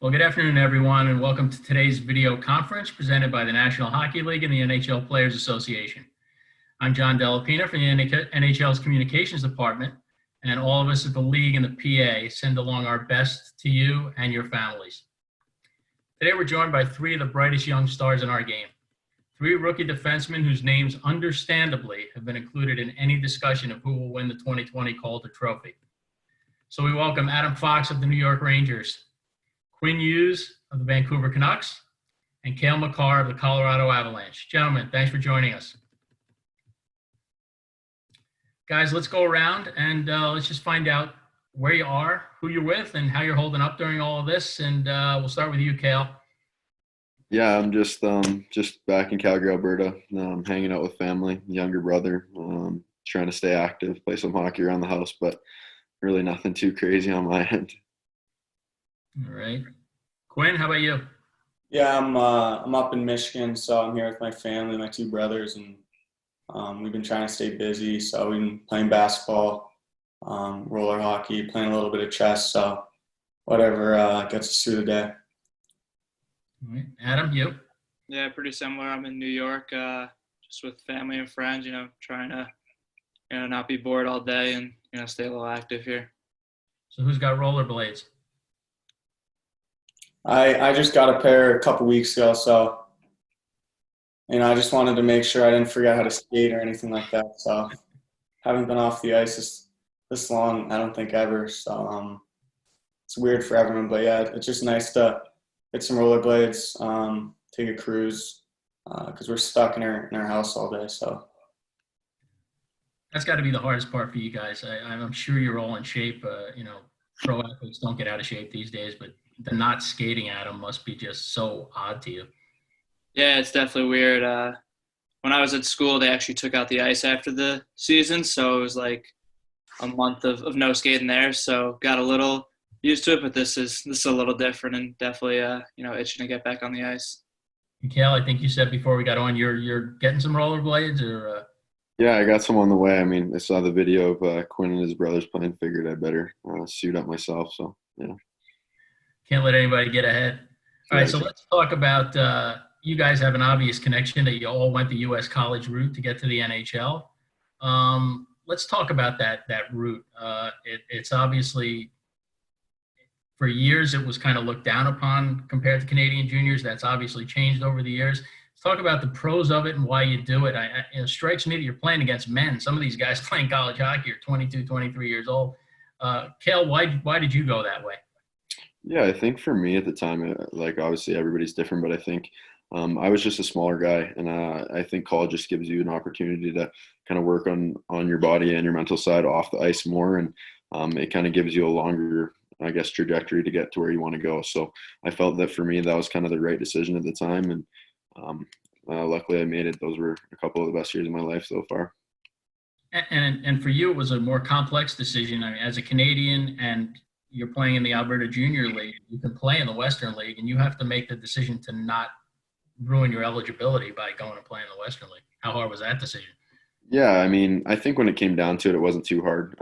Well, good afternoon, everyone, and welcome to today's video conference presented by the National Hockey League and the NHL Players Association. I'm John Delapina from the NHL's Communications Department, and all of us at the League and the PA send along our best to you and your families. Today, we're joined by three of the brightest young stars in our game. Three rookie defensemen whose names understandably have been included in any discussion of who will win the 2020 Calder Trophy. So we welcome Adam Fox of the New York Rangers, Quinn Hughes of the Vancouver Canucks, and Cale Makar of the Colorado Avalanche. Gentlemen, thanks for joining us. Guys, let's go around and let's just find out where you are, who you're with, and how you're holding up during all of this. And we'll start with you, Cale. Yeah, I'm just back in Calgary, Alberta, hanging out with family, younger brother, trying to stay active, play some hockey around the house, but really nothing too crazy on my end. All right. Quinn, how about you? Yeah, I'm up in Michigan, so I'm here with my family, my two brothers, and we've been trying to stay busy. So we've been playing basketball, roller hockey, playing a little bit of chess. So whatever gets us through the day. All right. Adam, you? Yeah, pretty similar. I'm in New York, just with family and friends. Trying to not be bored all day and stay a little active here. So who's got rollerblades? I just got a pair a couple weeks ago, so I just wanted to make sure I didn't forget how to skate or anything like that. So haven't been off the ice this long, I don't think ever. So it's weird for everyone, but yeah, it's just nice to get some rollerblades, take a cruise, because we're stuck in our house all day. So That's got to be the hardest part for you guys. I'm sure you're all in shape. Pro athletes don't get out of shape these days, but the not skating, Adam, must be just so odd to you. Yeah, it's definitely weird. When I was at school, they actually took out the ice after the season, so it was like a month of no skating there. So got a little used to it, but this is a little different and definitely itching to get back on the ice. And Cale, I think you said before we got on, you're getting some rollerblades, or Yeah, I got some on the way. I mean, I saw the video of Quinn and his brothers playing, figured I better suit up myself. So, yeah. Can't let anybody get ahead. All right, so let's talk about you guys have an obvious connection that you all went the U.S. college route to get to the NHL. Let's talk about that route. It's obviously, for years, it was kind of looked down upon compared to Canadian juniors. That's obviously changed over the years. Let's talk about the pros of it and why you do it. It strikes me that you're playing against men. Some of these guys playing college hockey are 22, 23 years old. Cale, why did you go that way? Yeah, I think for me at the time, obviously everybody's different, but I think I was just a smaller guy, and I think college just gives you an opportunity to kind of work on your body and your mental side off the ice more, and it kind of gives you a longer, I guess, trajectory to get to where you want to go. So I felt that for me, that was kind of the right decision at the time, and luckily I made it. Those were a couple of the best years of my life so far. And for you, it was a more complex decision. I mean, as a Canadian and you're playing in the Alberta Junior League, you can play in the Western League, and you have to make the decision to not ruin your eligibility by going and playing in the Western League. How hard was that decision? Yeah, I mean, I think when it came down to it, it wasn't too hard.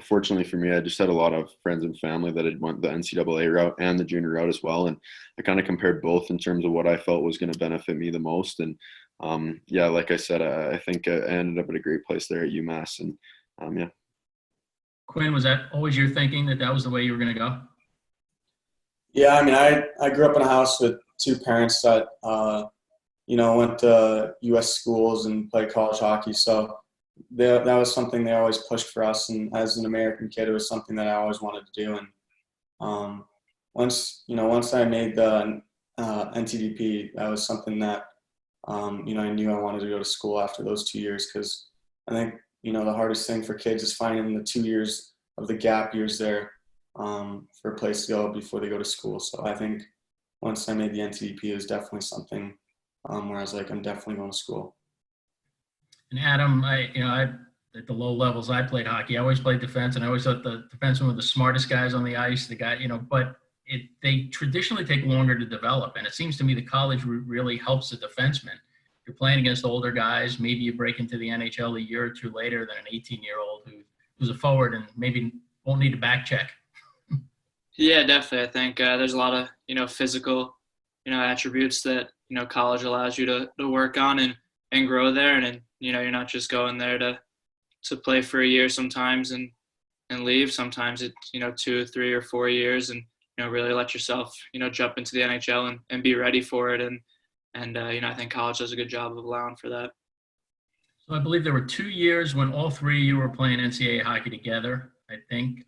Fortunately for me, I just had a lot of friends and family that had went the NCAA route and the junior route as well, and I kind of compared both in terms of what I felt was going to benefit me the most. And yeah, like I said, I think I ended up at a great place there at UMass, and yeah. Quinn, was that always your thinking that was the way you were going to go? yeah, I mean, I grew up in a house with two parents that went to U.S. schools and played college hockey. So that was something they always pushed for us. And as an American kid, it was something that I always wanted to do. And once I made the NTDP, that was something that, I knew I wanted to go to school after those 2 years, because I think, the hardest thing for kids is finding the 2 years of the gap years there for a place to go before they go to school. So I think once I made the NTDP, it was definitely something where I was like, I'm definitely going to school. And Adam, at the low levels, I played hockey. I always played defense, and I always thought the defensemen were the smartest guys on the ice. But they traditionally take longer to develop, and it seems to me the college route really helps the defenseman. You're playing against older guys. Maybe you break into the NHL a year or two later than an 18-year-old who's a forward and maybe won't need a back check. Yeah, definitely. I think there's a lot of physical attributes that college allows you to work on and grow there, and you're not just going there to play for a year sometimes and leave. Sometimes it's 2, 3, or 4 years, and really let yourself jump into the NHL and be ready for it. And I think college does a good job of allowing for that. So I believe there were 2 years when all three of you were playing NCAA hockey together. I think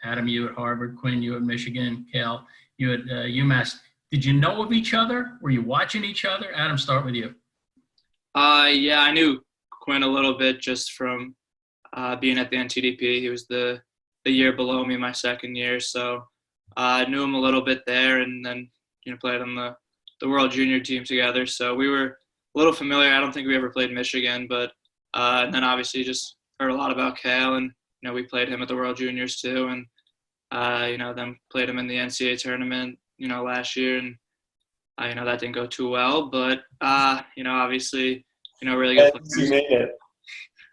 Adam, you at Harvard, Quinn, you at Michigan, Cale, you at UMass. Did you know of each other? Were you watching each other? Adam, start with you. Yeah, I knew Quinn a little bit just from being at the NTDP. He was the year below me, my second year, so I knew him a little bit there, and then played on the World Junior team together. So we were a little familiar. I don't think we ever played Michigan, but and then obviously just heard a lot about Cale, and we played him at the World Juniors too, and then played him in the NCAA tournament last year, and that didn't go too well, but obviously really good At least you made it.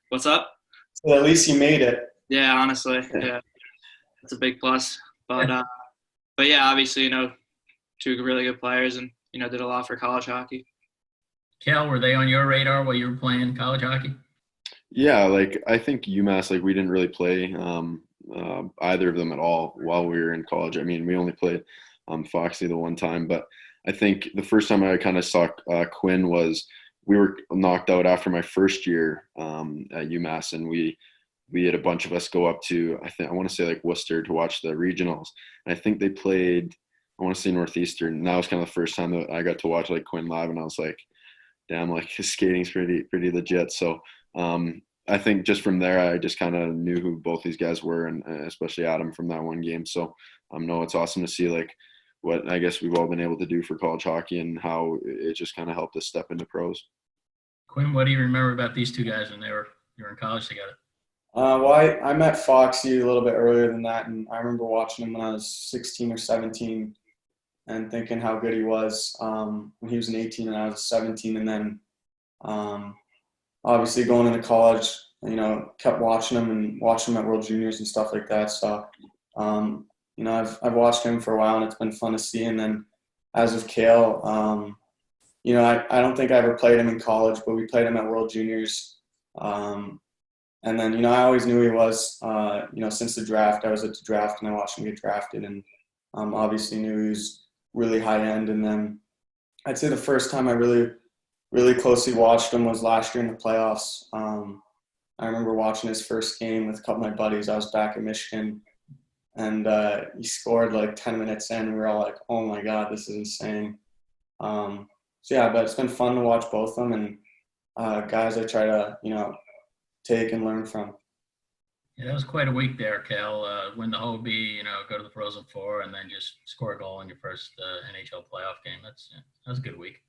What's up? So at least you made it. Yeah, honestly, yeah, that's a big plus. But yeah, obviously two really good players, and did a lot for college hockey. Cale, were they on your radar while you were playing college hockey? Yeah, like I think UMass, like we didn't really play either of them at all while we were in college. I mean, we only played Foxy the one time, but I think the first time I kind of saw Quinn was we were knocked out after my first year at UMass, and we had a bunch of us go up to I want to say like Worcester to watch the regionals. And I think they played I want to say Northeastern, and that was kind of the first time that I got to watch like Quinn live, and I was like, damn, like his skating's pretty legit. So I think just from there, I just kind of knew who both these guys were, and especially Adam from that one game. So no, it's awesome to see like what I guess we've all been able to do for college hockey and how it just kind of helped us step into pros. Quinn, what do you remember about these two guys when you were in college together? Well, I met Foxy a little bit earlier than that, and I remember watching him when I was 16 or 17 and thinking how good he was when he was an 18 and I was 17. And then obviously going into college, kept watching him and watching him at World Juniors and stuff like that. So, I've watched him for a while, and it's been fun to see. And then as of Cale, I don't think I ever played him in college, but we played him at World Juniors. And then, I always knew he was, since the draft. I was at the draft, and I watched him get drafted, and obviously knew he was really high end. And then I'd say the first time I really, really closely watched him was last year in the playoffs. I remember watching his first game with a couple of my buddies. I was back in Michigan, and he scored like 10 minutes in, and we were all like, oh my God, this is insane. So yeah, but it's been fun to watch both of them, and guys I try to, take and learn from. Yeah, that was quite a week there, Cale. Win the Hobie, go to the Frozen Four, and then just score a goal in your first NHL playoff game. That was a good week.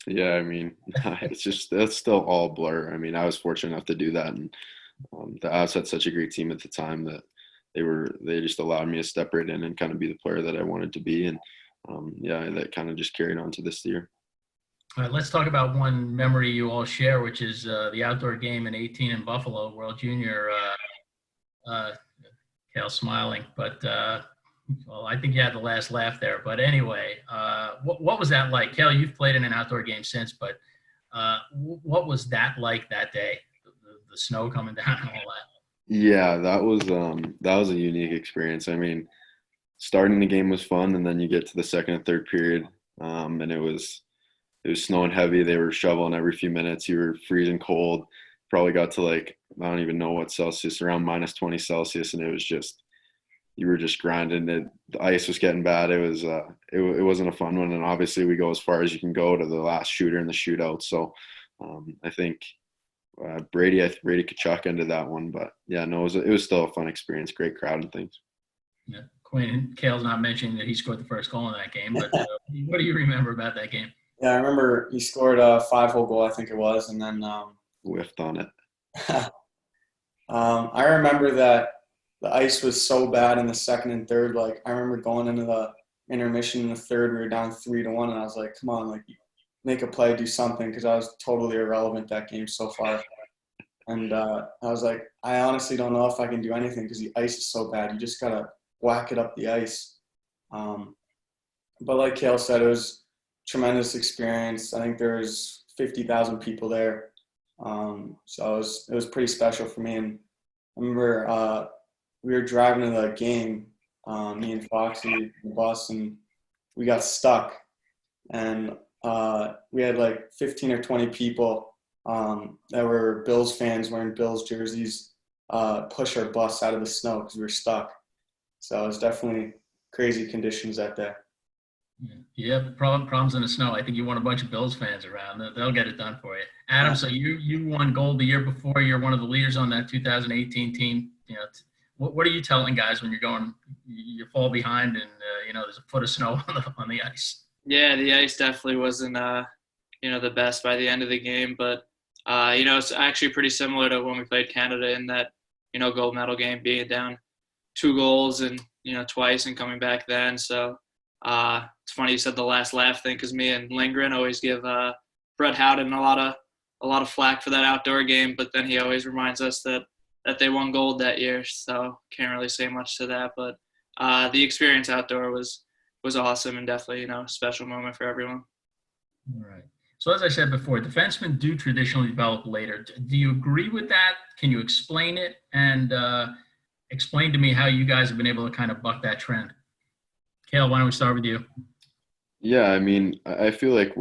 Yeah, I mean, that's still all blur. I mean, I was fortunate enough to do that, and the Avs had such a great team at the time that they just allowed me to step right in and kind of be the player that I wanted to be, and that kind of just carried on to this year. All right, let's talk about one memory you all share, which is the outdoor game in 18 in Buffalo, World Junior. Cale smiling, but well, I think you had the last laugh there. But anyway, what was that like? Cale, you've played in an outdoor game since, but what was that like that day? The snow coming down and all that. Yeah, that was a unique experience. I mean, starting the game was fun, and then you get to the second and third period, and it was snowing heavy. They were shoveling every few minutes. You were freezing cold. Probably got to like, I don't even know what Celsius, around minus 20 Celsius. And it was just, you were just grinding. The ice was getting bad. It was, it wasn't a fun one. And obviously we go as far as you can go to the last shooter in the shootout. So I think Brady Kachuk ended that one. But yeah, no, it was still a fun experience. Great crowd and things. Yeah. Quinn, Cale's not mentioning that he scored the first goal in that game, but what do you remember about that game? Yeah, I remember he scored a 5-hole goal, I think it was, and then whiffed on it. I remember that the ice was so bad in the second and third. Like, I remember going into the intermission in the third, we were down 3-1, and I was like, come on, like, make a play, do something, because I was totally irrelevant that game so far. And I was like, I honestly don't know if I can do anything because the ice is so bad. You just got to whack it up the ice. But like Cale said, it was tremendous experience. I think there was 50,000 people there. So it was pretty special for me. And I remember we were driving to the game, me and Foxy, the bus, and we got stuck. And we had like 15 or 20 people that were Bills fans wearing Bills jerseys push our bus out of the snow because we were stuck. So it was definitely crazy conditions that day. Yeah, problems in the snow. I think you want a bunch of Bills fans around. They'll get it done for you. Adam, so you won gold the year before. You're one of the leaders on that 2018 team. What are you telling guys when you're going? You fall behind and there's a foot of snow on the ice. Yeah, the ice definitely wasn't the best by the end of the game, but it's actually pretty similar to when we played Canada in that gold medal game, being down 2 goals and twice and coming back then. So it's funny you said the last laugh thing, because me and Lindgren always give Brett Howden a lot of flack for that outdoor game, but then he always reminds us that they won gold that year. So can't really say much to that, but the experience outdoor was awesome and definitely a special moment for everyone. All right. So as I said before, defensemen do traditionally develop later. Do you agree with that? Can you explain it and explain to me how you guys have been able to kind of buck that trend? Cale, why don't we start with you? Yeah, I mean, I feel like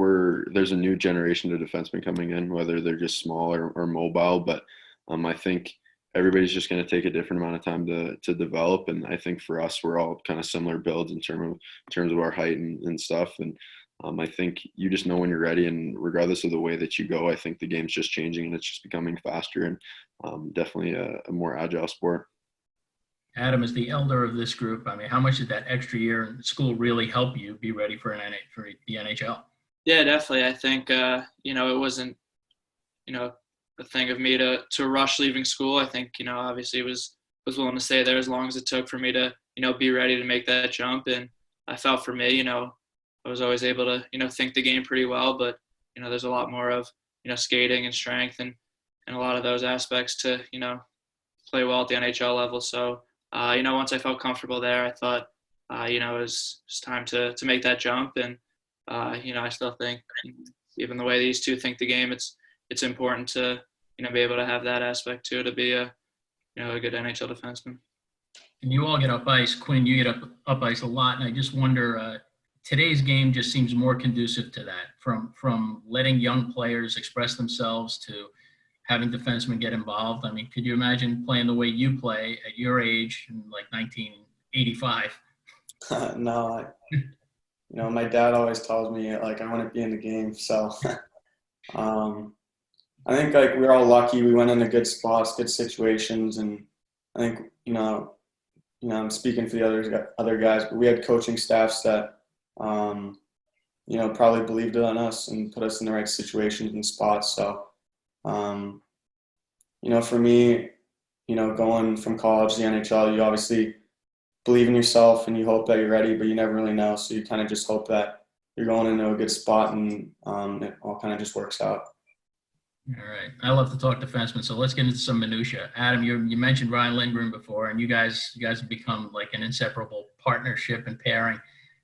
there's a new generation of defensemen coming in, whether they're just small or mobile. But I think everybody's just going to take a different amount of time to develop. And I think for us, we're all kind of similar builds in terms of our height and stuff. And I think you just know when you're ready. And regardless of the way that you go, I think the game's just changing and it's just becoming faster and definitely a more agile sport. Adam is the elder of this group. I mean, how much did that extra year in school really help you be ready for the NHL? Yeah, definitely. I think it wasn't a thing of me to rush leaving school. I think obviously was willing to stay there as long as it took for me to be ready to make that jump. And I felt for me I was always able to think the game pretty well, but there's a lot more of skating and strength and a lot of those aspects to play well at the NHL level. So once I felt comfortable there, I thought, it was time to make that jump. And, I still think, even the way these two think the game, it's important to, be able to have that aspect too, to be a good NHL defenseman. And you all get up ice. Quinn, you get up ice a lot. And I just wonder, today's game just seems more conducive to that, from letting young players express themselves to having defensemen get involved. I mean, could you imagine playing the way you play at your age in like 1985? No, my dad always tells me like I want to be in the game. So I think like we're all lucky. We went into good spots, good situations, and I think I'm speaking for the other guys, but we had coaching staffs that probably believed in us and put us in the right situations and spots. So. For me, going from college to the NHL, you obviously believe in yourself and you hope that you're ready, but you never really know. So you kind of just hope that you're going into a good spot and it all kind of just works out. All right. I love to talk defensemen, so let's get into some minutia. Adam, you mentioned Ryan Lindgren before, and you guys have become like an inseparable partnership and pairing.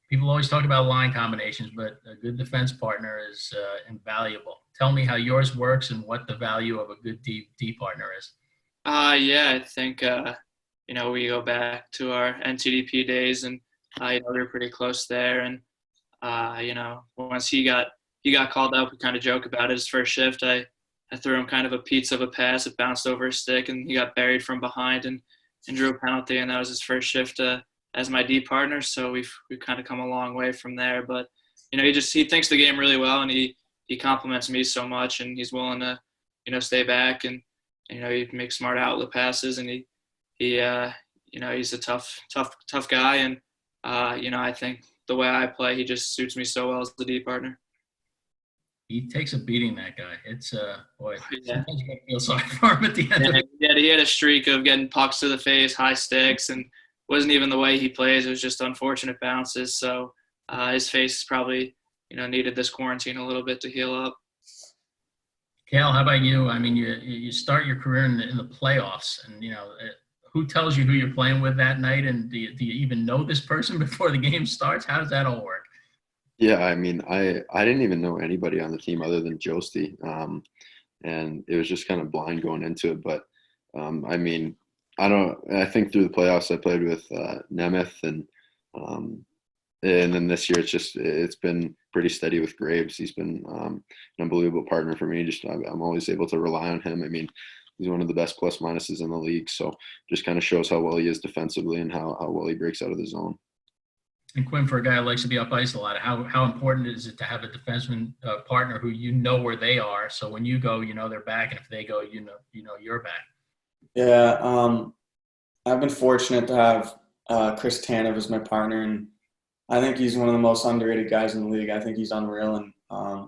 People always talk about line combinations, but a good defense partner is invaluable. Tell me how yours works and what the value of a good D partner is. Yeah, I think we go back to our NTDP days, and we were pretty close there. And once he got called up, we kind of joke about it. His first shift, I threw him kind of a pizza of a pass. It bounced over his stick, and he got buried from behind and drew a penalty. And that was his first shift as my D partner. So we've kind of come a long way from there. But he thinks the game really well, and he compliments me so much, and he's willing to stay back, and he makes smart outlet passes, and he's a tough guy, and I think the way I play, he just suits me so well as the D partner. He takes a beating, that guy. It's boy. Yeah. Sometimes you feel sorry for him at the end of it. Yeah, he had a streak of getting pucks to the face, high sticks, and wasn't even the way he plays. It was just unfortunate bounces. So his face probably needed this quarantine a little bit to heal up. Cale, how about you? I mean, you start your career in the playoffs, and who tells you who you're playing with that night, and do you even know this person before the game starts? How does that all work? Yeah, I mean, I didn't even know anybody on the team other than Josti, and it was just kind of blind going into it. But I mean, I think through the playoffs I played with Nemeth, and then this year it's been pretty steady with Graves. He's been an unbelievable partner for me. I'm always able to rely on him. I mean, he's one of the best plus minuses in the league. So just kind of shows how well he is defensively and how well he breaks out of the zone. And Quinn, for a guy who likes to be up ice a lot, how important is it to have a defenseman partner who you know where they are? So when you go, you know they're back, and if they go, you know you're back. Yeah, I've been fortunate to have Chris Tanev as my partner, and I think he's one of the most underrated guys in the league. I think he's unreal, and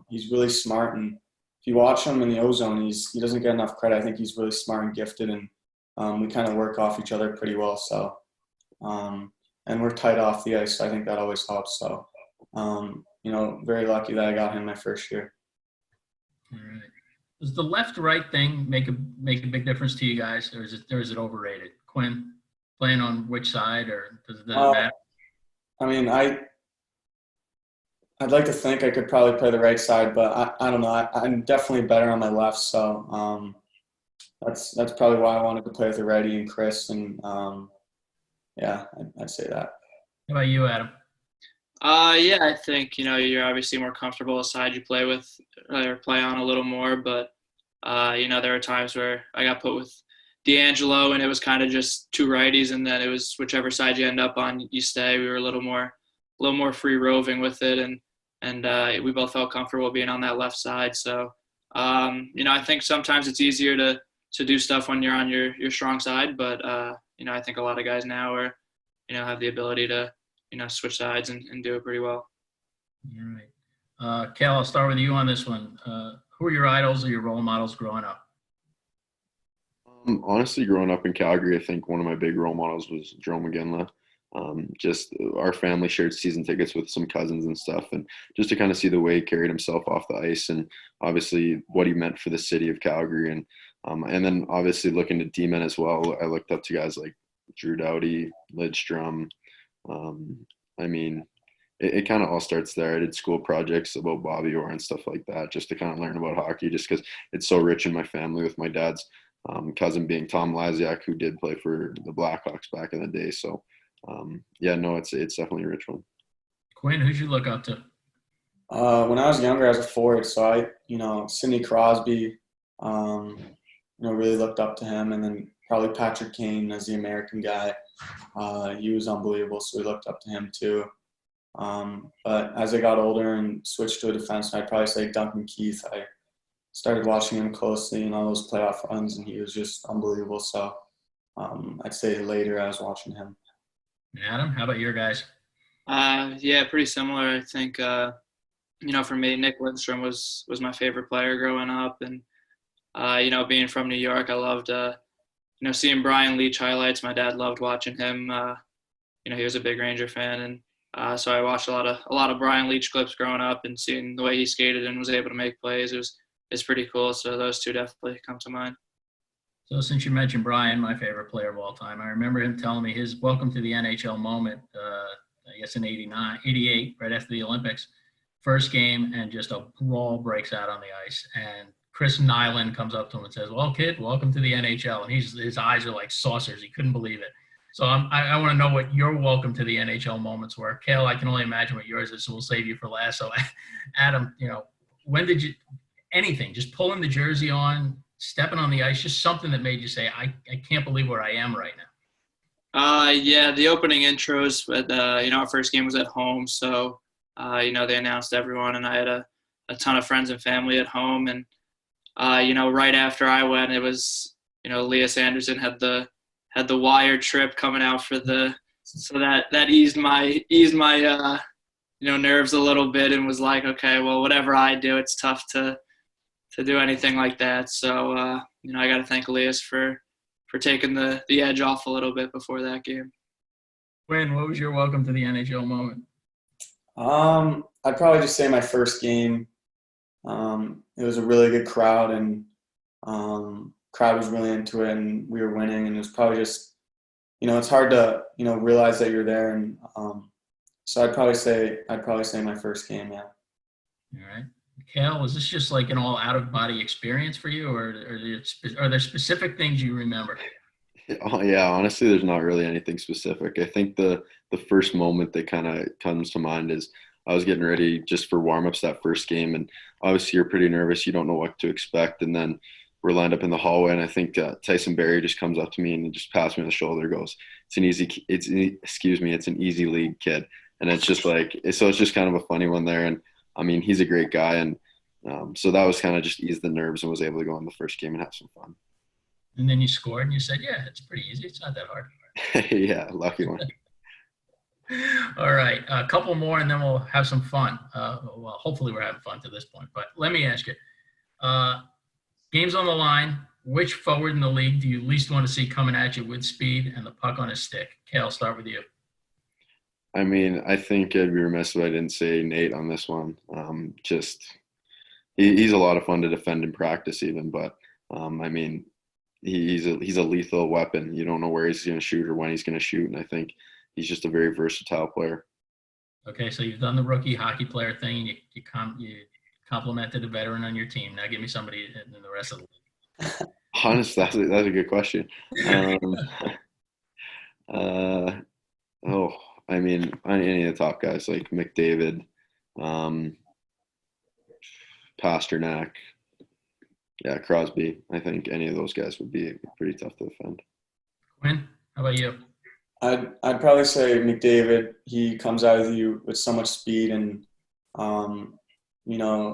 he's really smart. And if you watch him in the O-zone, he doesn't get enough credit. I think he's really smart and gifted, and we kind of work off each other pretty well. So, and we're tight off the ice, so I think that always helps. So, very lucky that I got him my first year. All right. Does the left-right thing make a big difference to you guys, or is it overrated? Quinn, playing on which side, or does it matter? I mean, I'd like to think I could probably play the right side, but I don't know. I'm definitely better on my left, so that's probably why I wanted to play with the righty and Chris, and yeah, I'd say that. How about you, Adam? Yeah, I think you're obviously more comfortable side you play with or play on a little more, but there are times where I got put with D'Angelo, and it was kind of just two righties, and then it was whichever side you end up on, you stay. We were a little more free roving with it, and we both felt comfortable being on that left side. So, I think sometimes it's easier to do stuff when you're on your strong side, but I think a lot of guys now have the ability to switch sides and do it pretty well. All right, Cale, I'll start with you on this one. Who are your idols or your role models growing up? Honestly, growing up in Calgary, I think one of my big role models was Joe McGinley. Just our family shared season tickets with some cousins and stuff, and just to kind of see the way he carried himself off the ice, and obviously what he meant for the city of Calgary, and then obviously looking to D-men as well. I looked up to guys like Drew Doughty, Lidstrom. I mean, it kind of all starts there. I did school projects about Bobby Orr and stuff like that, just to kind of learn about hockey, just because it's so rich in my family, with my dad's cousin being Tom Laziak, who did play for the Blackhawks back in the day. So, it's definitely a rich one. Quinn, who'd you look up to? When I was younger, I was a forward, so Sidney Crosby, really looked up to him, and then probably Patrick Kane as the American guy. He was unbelievable, so we looked up to him too. But as I got older and switched to a defenseman, I'd probably say Duncan Keith. I started watching him closely in all those playoff runs, and he was just unbelievable. So I'd say later I was watching him. Adam, how about your guys? Yeah, pretty similar. I think, for me, Nick Lidstrom was my favorite player growing up. And, being from New York, I loved, seeing Brian Leetch highlights. My dad loved watching him. He was a big Ranger fan. And so I watched a lot of Brian Leetch clips growing up, and seeing the way he skated and was able to make plays. It's pretty cool. So those two definitely come to mind. So since you mentioned Brian, my favorite player of all time, I remember him telling me his welcome to the NHL moment, I guess in 88, right after the Olympics, first game, and just a brawl breaks out on the ice. And Chris Nyland comes up to him and says, "Well, kid, welcome to the NHL." And his eyes are like saucers. He couldn't believe it. So I want to know what your welcome to the NHL moments were. Cale, I can only imagine what yours is, so we'll save you for last. So Adam, when did you – anything, just pulling the jersey on, stepping on the ice, just something that made you say, I can't believe where I am right now? Yeah, the opening intros, but, our first game was at home. So, they announced everyone, and I had a ton of friends and family at home. And, right after I went, it was, Elias Anderson had the wire trip coming out so that eased my nerves a little bit, and was like, okay, well, whatever I do, it's tough to do anything like that. So, I got to thank Elias for taking the edge off a little bit before that game. Quinn, what was your welcome to the NHL moment? I'd probably just say my first game. It was a really good crowd, and crowd was really into it, and we were winning, and it was probably just it's hard to, realize that you're there. And so I'd probably say my first game, yeah. All right. Cale, was this just like an all out-of-body experience for you, or are there specific things you remember? Oh, yeah, honestly, there's not really anything specific. I think the first moment that kind of comes to mind is I was getting ready just for warm-ups that first game, and obviously you're pretty nervous. You don't know what to expect, and then we're lined up in the hallway, and I think Tyson Barrie just comes up to me and just passes me on the shoulder, goes, it's an easy league, kid. And it's just like, so it's just kind of a funny one there. And I mean, he's a great guy. And so that was kind of just eased the nerves and was able to go in the first game and have some fun. And then you scored and you said, yeah, it's pretty easy. It's not that hard. Yeah, lucky one. All right. A couple more and then we'll have some fun. Well, hopefully we're having fun to this point. But let me ask you, games on the line, which forward in the league do you least want to see coming at you with speed and the puck on his stick? Cale, start with you. I mean, I think I'd be remiss if I didn't say Nate on this one. He's a lot of fun to defend in practice even, but I mean, he's a lethal weapon. You don't know where he's going to shoot or when he's going to shoot, and I think he's just a very versatile player. Okay, so you've done the rookie hockey player thing, and you complimented a veteran on your team. Now give me somebody in the rest of the league. Honestly, that's a good question. I mean, any of the top guys like McDavid, Pasternak, yeah, Crosby. I think any of those guys would be pretty tough to defend. Quinn, how about you? I'd probably say McDavid. He comes out of you with so much speed, and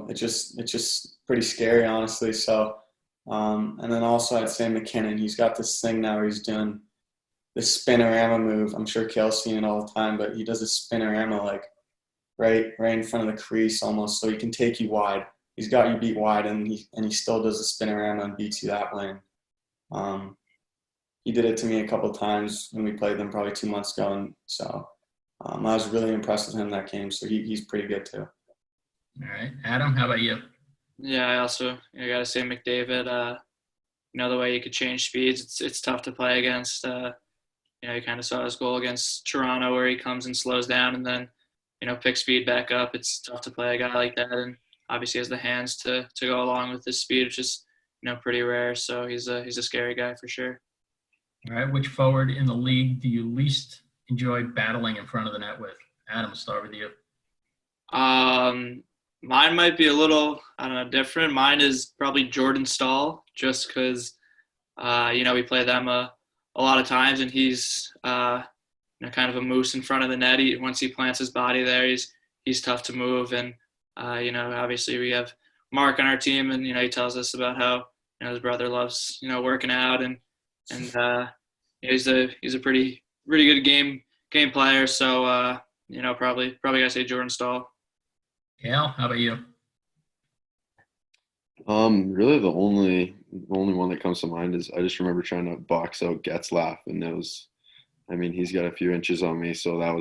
it's just pretty scary, honestly. So, and then also I'd say McKinnon. He's got this thing now where he's doing this spinorama move. I'm sure Cale's seen it all the time, but he does a spinorama like right in front of the crease almost, so he can take you wide. He's got you beat wide, and he still does a spinorama and beats you that way. He did it to me a couple of times when we played them probably 2 months ago, and so I was really impressed with him that game. So he's pretty good too. All right, Adam, how about you? Yeah, I also got to say McDavid. The way you could change speeds, it's tough to play against. You kind of saw his goal against Toronto where he comes and slows down and then, picks speed back up. It's tough to play a guy like that, and obviously has the hands to go along with his speed, which is, pretty rare. So he's a scary guy for sure. All right, which forward in the league do you least enjoy battling in front of the net with? Adam, start with you. Mine might be a little, different. Mine is probably Jordan Staal, just because, we play them a lot of times, and he's, kind of a moose in front of the net. Once he plants his body there, he's tough to move. And, obviously we have Mark on our team, and, he tells us about how, his brother loves, working out, and he's a pretty good game player. So, probably gotta say Jordan Staal. Cale, how about you? Really the only one that comes to mind is I just remember trying to box out Getzlaf, and he's got a few inches on me, so that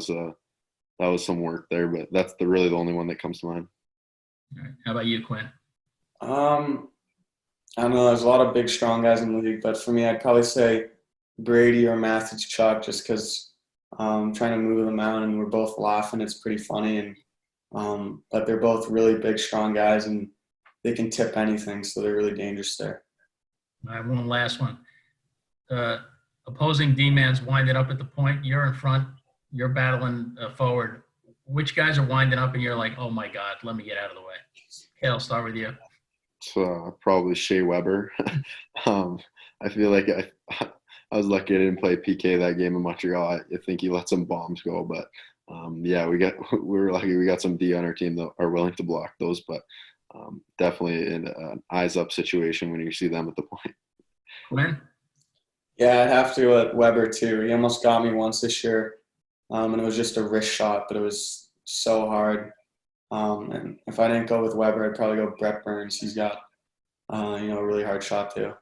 was some work there, but that's really the only one that comes to mind. All right. How about you, Quinn? I don't know, there's a lot of big, strong guys in the league, but for me, I'd probably say Brady or Matthews Chuck, just because I'm trying to move them out, and we're both laughing. It's pretty funny, and but they're both really big, strong guys, and they can tip anything, so they're really dangerous there. All right, one last one. Opposing D-man's winded up at the point. You're in front. You're battling forward. Which guys are winding up, and you're like, oh, my God, let me get out of the way? Cale, start with you. Probably Shea Weber. I feel like I was lucky I didn't play PK that game in Montreal. I think he let some bombs go, but we were lucky we got some D on our team that are willing to block those, but definitely an eyes up situation when you see them at the point. Quinn? Yeah, I'd have to at Weber too. He almost got me once this year, and it was just a wrist shot, but it was so hard. And if I didn't go with Weber, I'd probably go Brett Burns. He's got, a really hard shot too.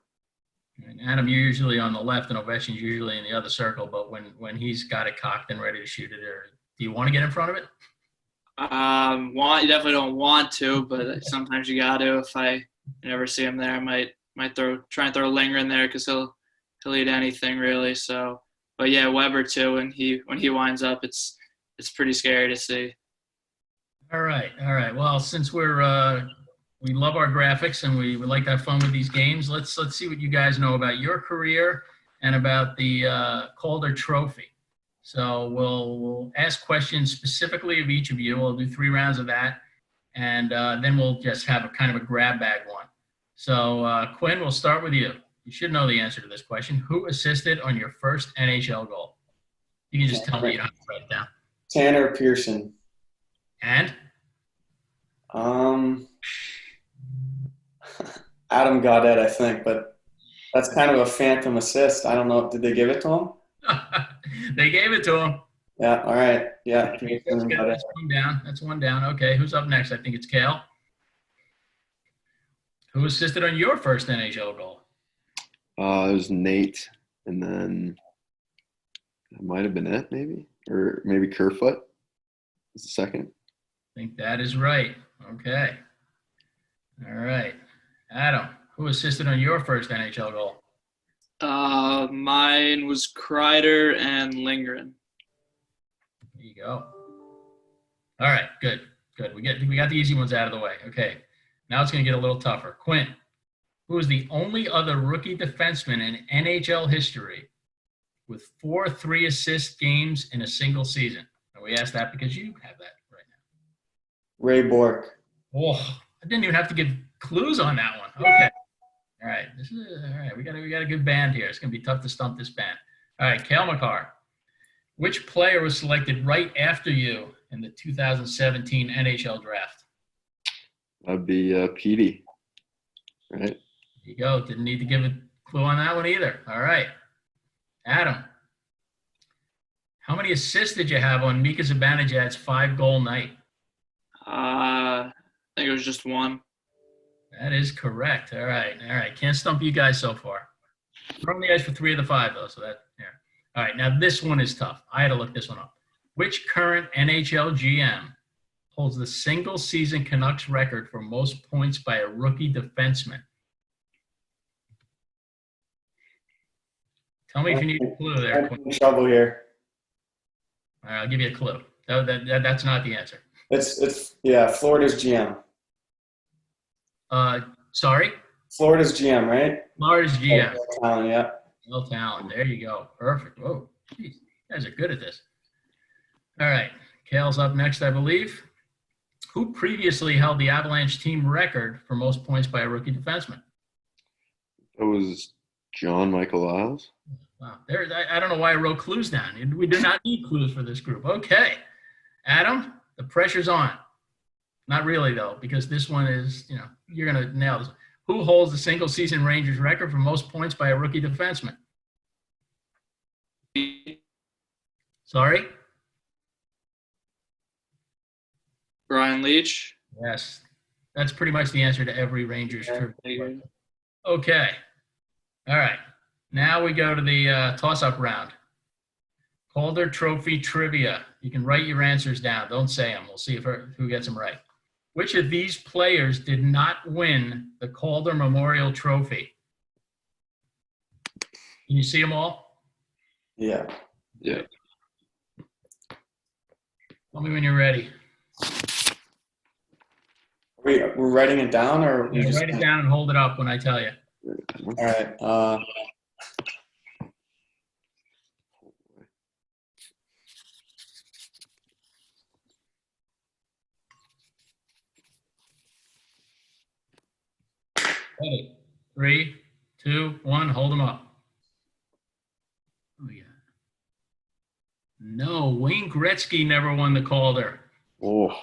And Adam, you're usually on the left, and Ovechkin's usually in the other circle. But when he's got it cocked and ready to shoot it, do you want to get in front of it? You definitely don't want to, but sometimes you got to. If I never see him there, I might try and throw a linger in there because he'll eat anything really. So but yeah, Weber too. When he winds up, it's pretty scary to see. All right. Well, since we love our graphics and we like to have fun with these games, let's see what you guys know about your career and about the Calder Trophy. So we'll ask questions specifically of each of you. We'll do 3 rounds of that, and then we'll just have a kind of a grab bag one. So Quinn, we'll start with you. You should know the answer to this question. Who assisted on your first NHL goal? You can just tell me. You don't have to write it down. Tanner Pearson. And? Adam Gaudette, I think, but that's kind of a phantom assist. I don't know. Did they give it to him? They gave it to him. Yeah. All right. Yeah. That's one down. Okay. Who's up next? I think it's Cale. Who assisted on your first NHL goal? It was Nate, and then it might have been it, maybe, or maybe Kerfoot was the second. I think that is right. Okay. All right. Adam, who assisted on your first NHL goal? Mine was Kreider and Lindgren. There you go. All right. Good. We got the easy ones out of the way. Okay. Now it's going to get a little tougher. Quinn, who is the only other rookie defenseman in NHL history with 4 3-assist games in a single season? And we asked that because you have that right now. Ray Bork. Oh, I didn't even have to give clues on that one. Okay. All right. All right. We got a good band here. It's going to be tough to stump this band. All right. Cale Makar. Which player was selected right after you in the 2017 NHL draft? That'd be Petey, right? There you go. Didn't need to give a clue on that one either. All right. Adam. How many assists did you have on Mika Zibanejad's 5-goal night? I think it was just 1. That is correct. All right. Can't stump you guys so far. From the ice for 3 of the 5, though. So that, yeah. All right. Now, this one is tough. I had to look this one up. Which current NHL GM holds the single-season Canucks record for most points by a rookie defenseman? Tell me if you need a clue there. I'm in trouble here. All right, I'll give you a clue. That's not the answer. It's Florida's GM. Sorry? Florida's GM, right? Florida's GM. Yeah. Well, talent. There you go. Perfect. Whoa. Geez, you guys are good at this. All right. Cale's up next, I believe. Who previously held the Avalanche team record for most points by a rookie defenseman? It was John Michael Isles. Wow. I don't know why I wrote clues down. We do not need clues for this group. Okay. Adam, the pressure's on. Not really, though, because this one is, you're going to nail this. Who holds the single-season Rangers record for most points by a rookie defenseman? Sorry? Brian Leach. Yes. That's pretty much the answer to every Rangers trivia. Okay. All right. Now we go to the toss-up round. Calder Trophy trivia. You can write your answers down. Don't say them. We'll see who gets them right. Which of these players did not win the Calder Memorial Trophy? Can you see them all? Yeah. Yeah. Tell me when you're ready. We're writing it down, or Write it down and hold it up when I tell you. All right. Ready. 3, 2, 1. Hold them up. Oh, yeah. No, Wayne Gretzky never won the Calder. Oh.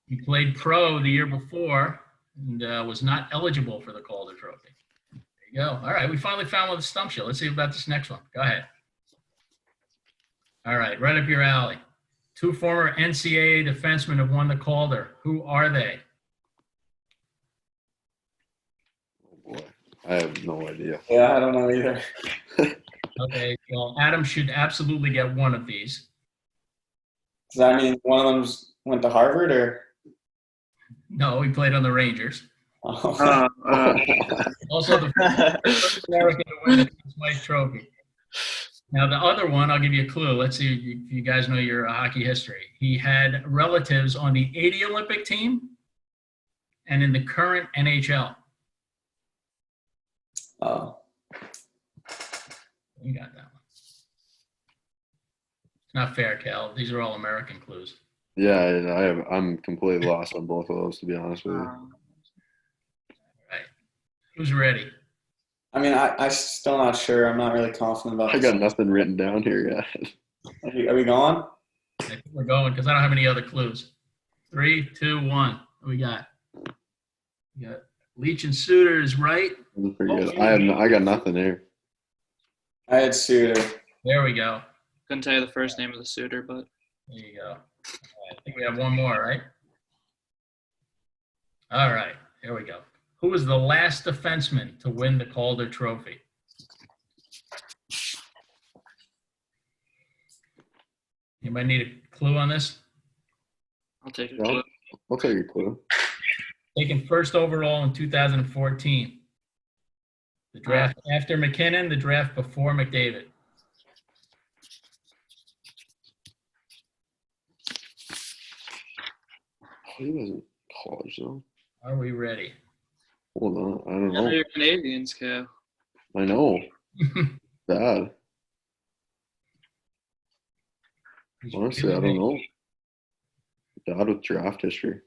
He played pro the year before and was not eligible for the Calder Trophy. There you go. All right, we finally found one that stumps you. Let's see about this next one. Go ahead. All right, right up your alley. 2 former NCAA defensemen have won the Calder. Who are they? Oh, boy. I have no idea. Yeah, I don't know either. Okay, well, Adam should absolutely get one of these. Does that mean one of them went to Harvard, or? No, he played on the Rangers. Oh. Also, the first American to win the Conn Smythe Trophy. Now, the other one, I'll give you a clue. Let's see if you guys know your hockey history. He had relatives on the 80 Olympic team and in the current NHL. You got that one. It's not fair, Cal. These are all American clues. Yeah, I'm completely lost on both of those, to be honest with you. All right. Who's ready? I mean, I'm still not sure. I'm not really confident about I this. got nothing written down here yet. Are we going? I think we're going because I don't have any other clues. 3, 2, 1. What do we got? We got Leach and Suter is right. Forget. I got nothing here. I had Suter. There we go. Couldn't tell you the first name of the suitor, but There you go. All right, I think we have one more, right? All right, here we go. Who was the last defenseman to win the Calder Trophy? Anybody need a clue on this? I'll take it. No, I'll take a clue. Taken first overall in 2014. The draft after McKinnon, the draft before McDavid. He wasn't college though. Are we ready? Hold on, I don't I know know. you're Canadians, Cale. I know. Bad. Honestly, I don't know. Bad with draft history.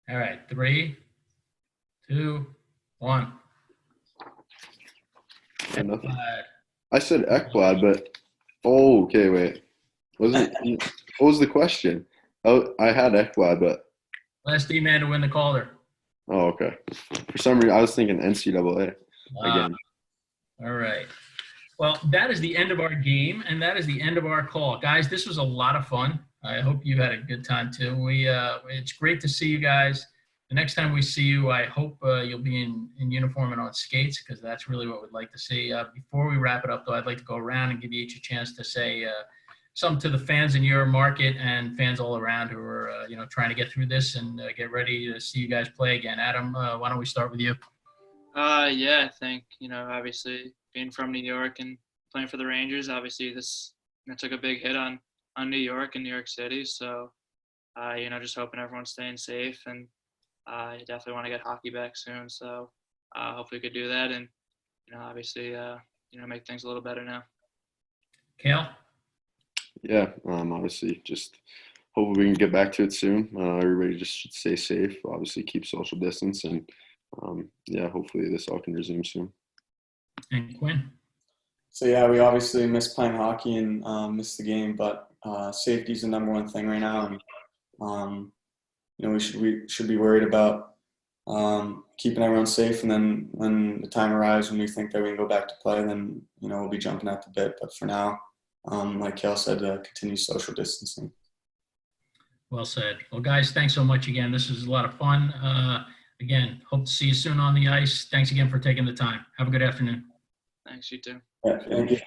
All right, 3, 2, 1. I nothing. I said Ekblad, but okay, wait. What was the question? Oh, I had Ekblad, but Last D-man to win the Calder. okay. For some reason, I was thinking NCAA again. All right. Well, that is the end of our game, and that is the end of our call. Guys, this was a lot of fun. I hope you had a good time, too. It's great to see you guys. The next time we see you, I hope you'll be in uniform and on skates, because that's really what we'd like to see. Before we wrap it up, though, I'd like to go around and give you each a chance to say something to the fans in your market and fans all around who are trying to get through this and get ready to see you guys play again. Adam, why don't we start with you? Yeah, I think, obviously being from New York and playing for the Rangers, obviously this took a big hit on New York and New York City. So, just hoping everyone's staying safe, and I definitely want to get hockey back soon. So hopefully we could do that and, obviously, make things a little better now. Cale? Yeah, obviously, just hope we can get back to it soon. Everybody just should stay safe. Obviously, keep social distance, and hopefully this all can resume soon. And Quinn? So yeah, we obviously miss playing hockey and miss the game, but safety is the number one thing right now, and we should be worried about keeping everyone safe. And then when the time arrives, when we think that we can go back to play, then we'll be jumping at the bit. But for now, like Cale said, continue social distancing. Well said. Well, guys, thanks so much again. This was a lot of fun. Again, hope to see you soon on the ice. Thanks again for taking the time. Have a good afternoon. Thanks, you too. Yeah, thank you.